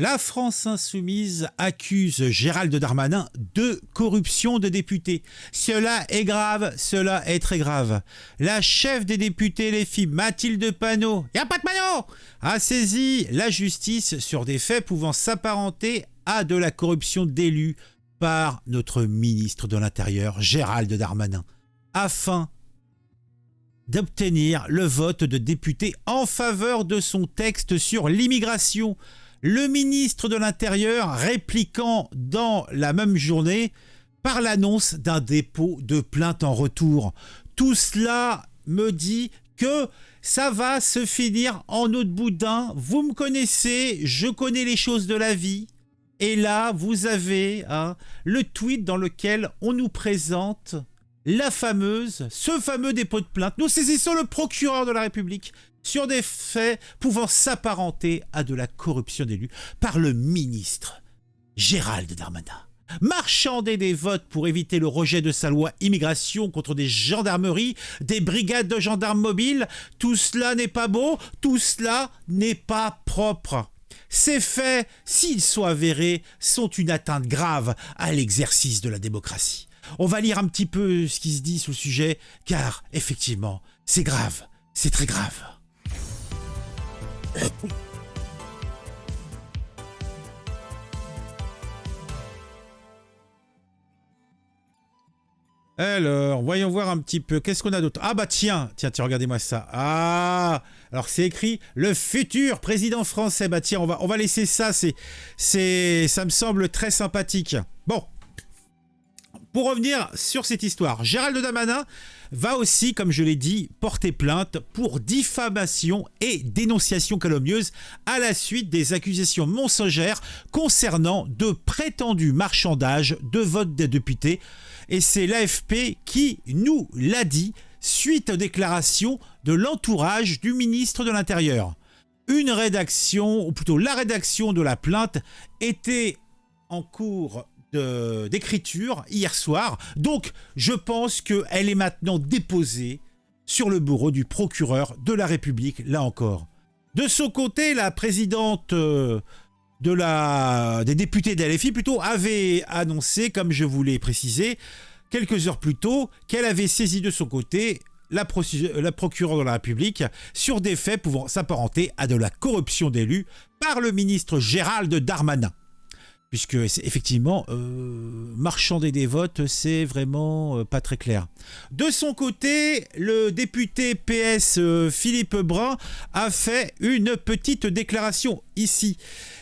La France insoumise accuse Gérald Darmanin de corruption de députés. Cela est grave, cela est très grave. La chef des députés les filles, Mathilde Panot, y a pas de Panot, a saisi la justice sur des faits pouvant s'apparenter à de la corruption d'élus par notre ministre de l'Intérieur, Gérald Darmanin, afin d'obtenir le vote de députés en faveur de son texte sur l'immigration. Le ministre de l'Intérieur répliquant dans la même journée par l'annonce d'un dépôt de plainte en retour. Tout cela me dit que ça va se finir en eau de boudin. Vous me connaissez, je connais les choses de la vie. Et là, vous avez le tweet dans lequel on nous présente ce fameux dépôt de plainte. Nous saisissons le procureur de la République sur des faits pouvant s'apparenter à de la corruption d'élus par le ministre Gérald Darmanin. Marchander des votes pour éviter le rejet de sa loi immigration contre des gendarmeries, des brigades de gendarmes mobiles, tout cela n'est pas beau, tout cela n'est pas propre. Ces faits, s'ils sont avérés, sont une atteinte grave à l'exercice de la démocratie. On va lire un petit peu ce qui se dit sur le sujet, car effectivement, c'est grave, c'est très grave. Alors, voyons voir un petit peu. Qu'est-ce qu'on a d'autre? Ah bah tiens, regardez-moi ça. Ah, alors c'est écrit le futur président français. Bah tiens, on va laisser ça. Ça me semble très sympathique. Bon, pour revenir sur cette histoire, Gérald Darmanin va aussi, comme je l'ai dit, porter plainte pour diffamation et dénonciation calomnieuse à la suite des accusations mensongères concernant de prétendus marchandages de vote des députés. Et c'est l'AFP qui nous l'a dit suite aux déclarations de l'entourage du ministre de l'Intérieur. Une rédaction, ou plutôt la rédaction de la plainte était en cours d'écriture hier soir. Donc, je pense qu'elle est maintenant déposée sur le bureau du procureur de la République, là encore. De son côté, la présidente des députés de LFI avait annoncé, comme je vous l'ai précisé, quelques heures plus tôt, qu'elle avait saisi de son côté la procureure de la République sur des faits pouvant s'apparenter à de la corruption d'élus par le ministre Gérald Darmanin. Puisque, effectivement, marchander des votes, c'est vraiment pas très clair. De son côté, le député PS Philippe Brun a fait une petite déclaration ici.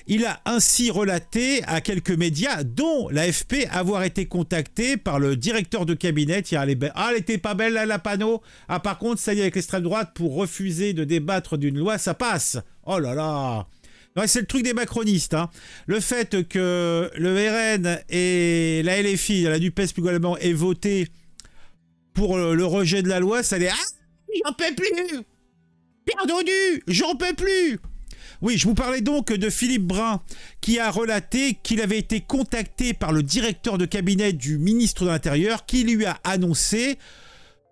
Il a ainsi relaté à quelques médias, dont l'AFP, avoir été contacté par le directeur de cabinet. Elle était pas belle, la Panot. Ah, par contre, ça y est, avec l'extrême droite, pour refuser de débattre d'une loi, ça passe. Oh là là. Ouais, c'est le truc des macronistes. Hein. Le fait que le RN et la LFI, la NUPES plus globalement, aient voté pour le rejet de la loi, ça les... Ah, j'en peux plus. Perdu, j'en peux plus. Oui, je vous parlais donc de Philippe Brun, qui a relaté qu'il avait été contacté par le directeur de cabinet du ministre de l'Intérieur, qui lui a annoncé,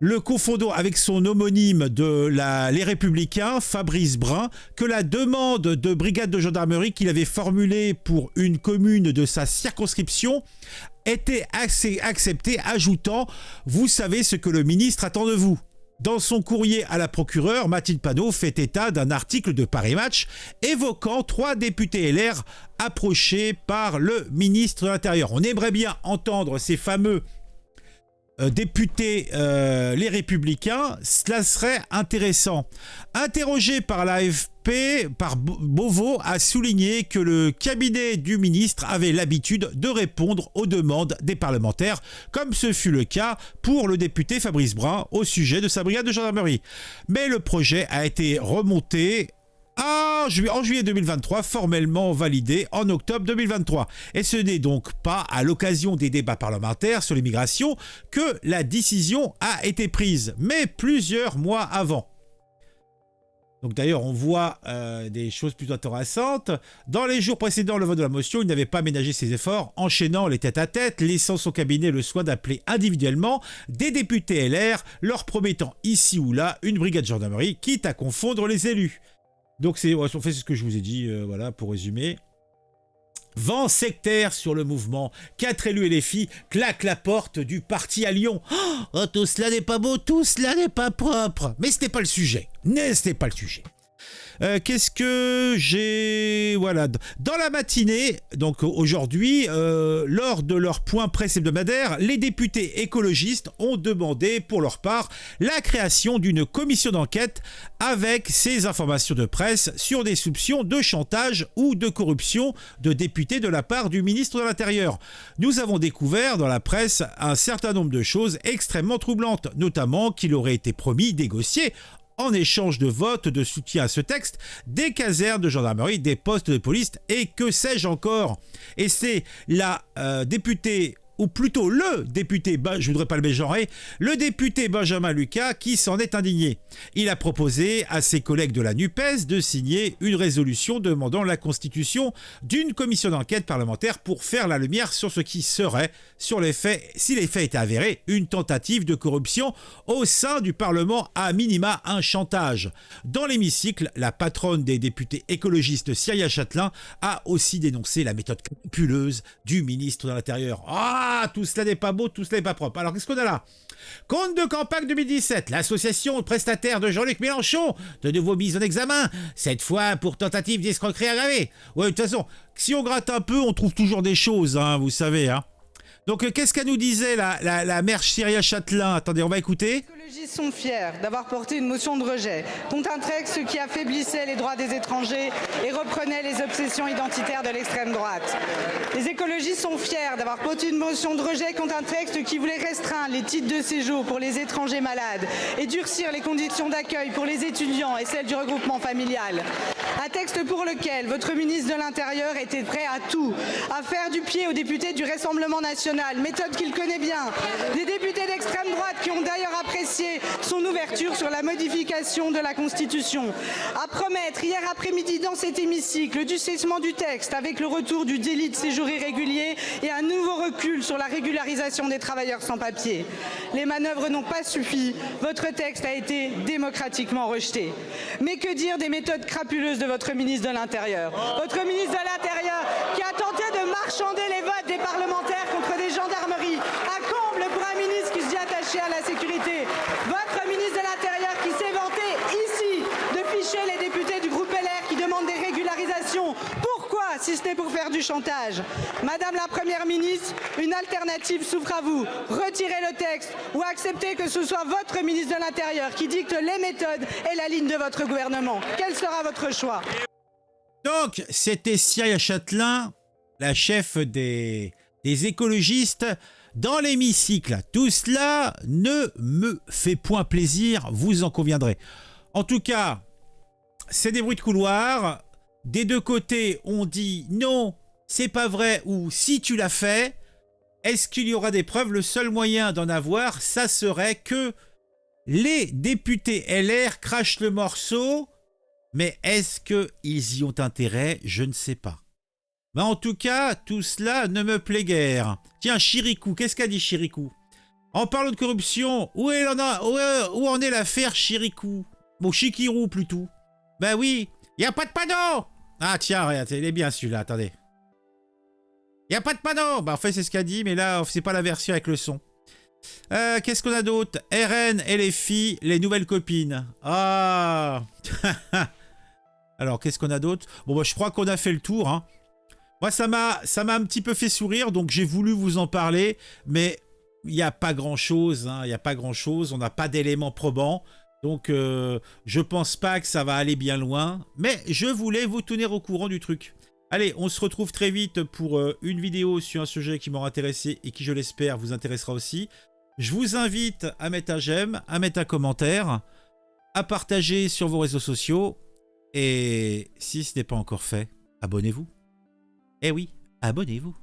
le confondant avec son homonyme les Républicains, Fabrice Brun, que la demande de brigade de gendarmerie qu'il avait formulée pour une commune de sa circonscription était acceptée, ajoutant « Vous savez ce que le ministre attend de vous ». Dans son courrier à la procureure, Mathilde Panot fait état d'un article de Paris Match évoquant 3 députés LR approchés par le ministre de l'Intérieur. On aimerait bien entendre ces fameux députés les Républicains, cela serait intéressant. Interrogé par l'AFP, par Beauvau a souligné que le cabinet du ministre avait l'habitude de répondre aux demandes des parlementaires, comme ce fut le cas pour le député Fabrice Brun au sujet de sa brigade de gendarmerie. Mais le projet a été remonté en juillet 2023, formellement validé en octobre 2023. Et ce n'est donc pas à l'occasion des débats parlementaires sur l'immigration que la décision a été prise, mais plusieurs mois avant. Donc d'ailleurs, on voit des choses plutôt intéressantes. Dans les jours précédant le vote de la motion, il n'avait pas ménagé ses efforts, enchaînant les tête-à-tête, laissant son cabinet le soin d'appeler individuellement des députés LR, leur promettant ici ou là une brigade de gendarmerie, quitte à confondre les élus. Donc on fait ce que je vous ai dit, voilà, pour résumer. Vent sectaire sur le mouvement. 4 élus LFI claquent la porte du parti à Lyon. Oh, tout cela n'est pas beau, tout cela n'est pas propre. Mais ce n'est pas le sujet. Qu'est-ce que j'ai... Voilà. Dans la matinée, donc aujourd'hui, lors de leur point presse hebdomadaire, les députés écologistes ont demandé pour leur part la création d'une commission d'enquête avec ces informations de presse sur des soupçons de chantage ou de corruption de députés de la part du ministre de l'Intérieur. Nous avons découvert dans la presse un certain nombre de choses extrêmement troublantes, notamment qu'il aurait été promis négocier en échange de votes de soutien à ce texte, des casernes de gendarmerie, des postes de police et que sais-je encore. Et c'est la députée, ou plutôt le député, je voudrais pas le mégenrer, le député Benjamin Lucas qui s'en est indigné. Il a proposé à ses collègues de la NUPES de signer une résolution demandant la constitution d'une commission d'enquête parlementaire pour faire la lumière sur ce qui serait, sur les faits, si les faits étaient avérés, une tentative de corruption au sein du Parlement, à minima un chantage. Dans l'hémicycle, la patronne des députés écologistes, Cyria Châtelain, a aussi dénoncé la méthode crapuleuse du ministre de l'Intérieur. Ah, tout cela n'est pas beau, tout cela n'est pas propre. Alors, qu'est-ce qu'on a là? Compte de campagne 2017, l'association prestataire de Jean-Luc Mélenchon, de nouveau mise en examen, cette fois pour tentative d'escroquerie aggravée. Ouais, de toute façon, si on gratte un peu, on trouve toujours des choses, hein, vous savez. Hein. Donc, qu'est-ce qu'elle nous disait, la mère Cyria Châtelain? Attendez, on va écouter. Les écologistes sont fiers d'avoir porté une motion de rejet contre un texte qui affaiblissait les droits des étrangers et reprenait les obsessions identitaires de l'extrême droite. Les écologistes sont fiers d'avoir porté une motion de rejet contre un texte qui voulait restreindre les titres de séjour pour les étrangers malades et durcir les conditions d'accueil pour les étudiants et celles du regroupement familial. Un texte pour lequel votre ministre de l'Intérieur était prêt à tout, à faire du pied aux députés du Rassemblement national, méthode qu'il connaît bien. Des députés d'extrême droite qui ont d'ailleurs apprécié son ouverture sur la modification de la Constitution. À promettre hier après-midi dans cet hémicycle le durcissement du texte avec le retour du délit de séjour irrégulier et un nouveau recul sur la régularisation des travailleurs sans papier. Les manœuvres n'ont pas suffi. Votre texte a été démocratiquement rejeté. Mais que dire des méthodes crapuleuses de votre ministre de l'Intérieur? Votre ministre de l'Intérieur qui a tenté de marchander les votes des parlementaires contre des gendarmeries. À comble pour un ministre qui se dit attaché à la sécurité. Votre ministre de l'Intérieur qui s'est vanté ici de ficher les députés du groupe LR qui demandent des régularisations. Pourquoi, si ce n'est pour faire du chantage? Madame la Première ministre, une alternative s'ouvre à vous. Retirez le texte ou acceptez que ce soit votre ministre de l'Intérieur qui dicte les méthodes et la ligne de votre gouvernement. Quel sera votre choix? Donc, c'était Cyria Châtelain, la chef des écologistes, dans l'hémicycle. Tout cela ne me fait point plaisir, vous en conviendrez. En tout cas, c'est des bruits de couloir. Des deux côtés, on dit non, c'est pas vrai, ou si tu l'as fait, est-ce qu'il y aura des preuves? Le seul moyen d'en avoir, ça serait que les députés LR crachent le morceau, mais est-ce qu'ils y ont intérêt? Je ne sais pas. Mais en tout cas, tout cela ne me plaît guère. Tiens, Chirikou, qu'est-ce qu'a dit Chirikou? En parlant de corruption, où en est l'affaire Chirikou? Bon, Chikirou plutôt. Ben oui, il n'y a pas de panneau. Ah tiens, regarde, il est bien celui-là, attendez. Il n'y a pas de panneau. Bah en fait, c'est ce qu'a dit, mais là, c'est pas la version avec le son. Qu'est-ce qu'on a d'autre? RN et les filles, les nouvelles copines. Ah. Alors, qu'est-ce qu'on a d'autre? Bon, bah, je crois qu'on a fait le tour. Hein. Moi, ça m'a un petit peu fait sourire, donc j'ai voulu vous en parler, mais il n'y a pas grand-chose. Hein, il n'y a pas grand-chose. On n'a pas d'éléments probants. Donc, je pense pas que ça va aller bien loin. Mais je voulais vous tenir au courant du truc. Allez, on se retrouve très vite pour une vidéo sur un sujet qui m'aura intéressé et qui, je l'espère, vous intéressera aussi. Je vous invite à mettre un j'aime, à mettre un commentaire, à partager sur vos réseaux sociaux. Et si ce n'est pas encore fait, abonnez-vous. Eh oui, abonnez-vous.